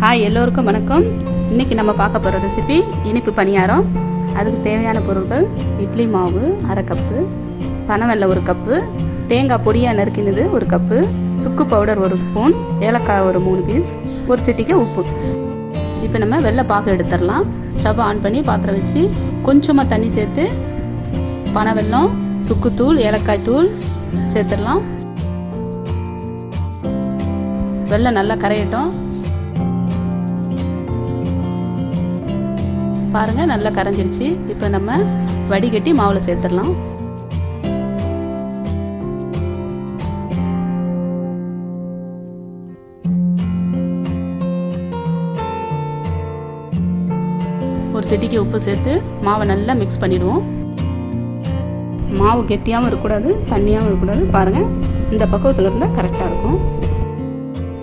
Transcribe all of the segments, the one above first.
Hi, எல்லோருக்கும் வணக்கம். இன்றைக்கி நம்ம பார்க்க போகிற ரெசிபி இனிப்பு பணியாரம். அதுக்கு தேவையான பொருட்கள்: இட்லி மாவு 1/2 கப்பு, பனவெல்லம் 1 கப்பு, தேங்காய் பொடியாக நறுக்கினது 1 கப்பு, சுக்கு பவுடர் 1 ஸ்பூன், ஏலக்காய் ஒரு 3 பீஸ், ஒரு சிட்டிக்கு உப்பு. இப்போ நம்ம வெள்ளை பாகு எடுத்துடலாம். ஸ்டவ் ஆன் பண்ணி பாத்திரம் வச்சு கொஞ்சமாக தண்ணி சேர்த்து பனவெல்லம், சுக்குத்தூள், ஏலக்காய் தூள் சேர்த்துடலாம். வெள்ளம் நல்லா கரையட்டும். பாருங்கள், நல்லா கரைஞ்சிருச்சு. இப்போ நம்ம வடிகட்டி மாவில் சேர்த்துடலாம். ஒரு சிட்டிக்கு உப்பு சேர்த்து மாவை நல்லா மிக்ஸ் பண்ணிடுவோம். மாவு கெட்டியாகவும் இருக்கக்கூடாது, தண்ணியாகவும் இருக்கக்கூடாது. பாருங்கள், இந்த பக்குவத்தில் இருந்தால் கரெக்டாக இருக்கும்.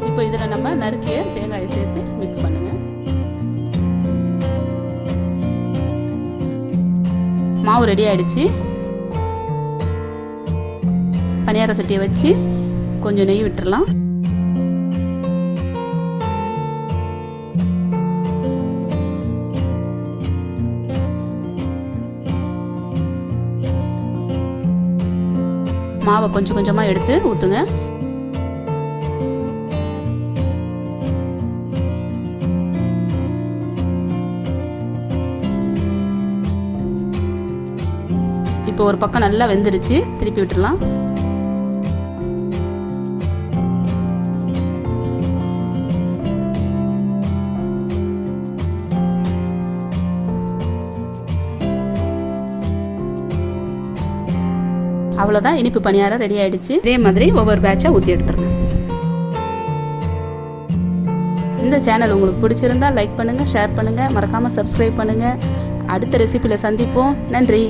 இப்போ இதில் நம்ம நறுக்கிய தேங்காயை சேர்த்து மிக்ஸ் பண்ணுங்கள். மாவு ரெடி ஆகிடுச்சு. பணியார சட்டியை வச்சு கொஞ்சம் நெய் விட்டுடலாம். மாவை கொஞ்சம் கொஞ்சமாக எடுத்து ஊற்றுங்க. இப்போ ஒரு பக்கம் நல்லா வெந்துருச்சு, திருப்பி விட்டுடலாம். அவ்வளோதான், இனிப்பு பணியாரம் ரெடி ஆயிடுச்சு. இதே மாதிரி ஒவ்வொரு பேட்சாக ஊற்றி எடுத்துருங்க. இந்த சேனல் உங்களுக்கு பிடிச்சிருந்தா லைக் பண்ணுங்கள், ஷேர் பண்ணுங்கள், மறக்காமல் சப்ஸ்கிரைப் பண்ணுங்கள். அடுத்த ரெசிபியில் சந்திப்போம். நன்றி.